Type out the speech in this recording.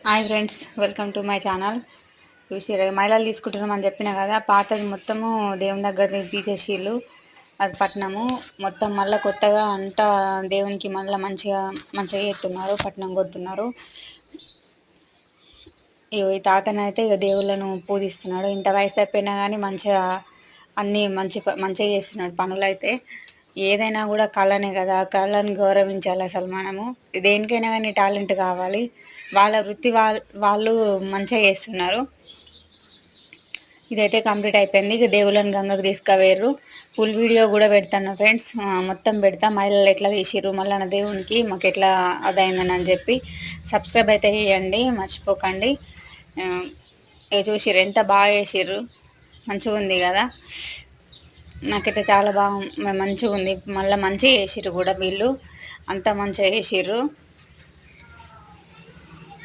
Hi friends, welcome to my channel. చూసి మైలాలు తీసుకుంటున్నామని చెప్పిన కదా, పాతది మొత్తము దేవుని దగ్గర తీసేసిళ్ళు. అది పట్నము మొత్తం మళ్ళీ కొత్తగా అంతా దేవునికి మళ్ళీ మంచిగా చేస్తున్నారు, పట్నం కొడుతున్నారు. ఈ తాతనైతే ఇక దేవుళ్ళను పూజిస్తున్నాడు. ఇంత వయసు అయిపోయినా కానీ మంచిగా అన్నీ మంచిగా చేస్తున్నాడు పనులు. అయితే ఏదైనా కూడా కళనే కదా, కళని గౌరవించాలి. అసలు మనము దేనికైనా కానీ టాలెంట్ కావాలి. వాళ్ళ వృత్తి వాళ్ళు మంచిగా చేస్తున్నారు. ఇదైతే కంప్లీట్ అయిపోయింది. ఇక దేవుళ్ళని గంగకు తీసుకువేర్రు. ఫుల్ వీడియో కూడా పెడతాను ఫ్రెండ్స్, మొత్తం పెడతా. మహిళలు ఎట్లా చేసిర్రు, మళ్ళీ నా దేవునికి మాకు ఎట్లా అదైందని అని చెప్పి సబ్స్క్రైబ్ అయితే చేయండి, మర్చిపోకండి. చూసిర్రు ఎంత బాగా చేసిర్రు, మంచిగా ఉంది కదా. నాకైతే చాలా బాగా మంచిగా ఉంది. మళ్ళీ మంచిగా చేసిర్రు కూడా వీళ్ళు, అంతా మంచిగా చేసిర్రు.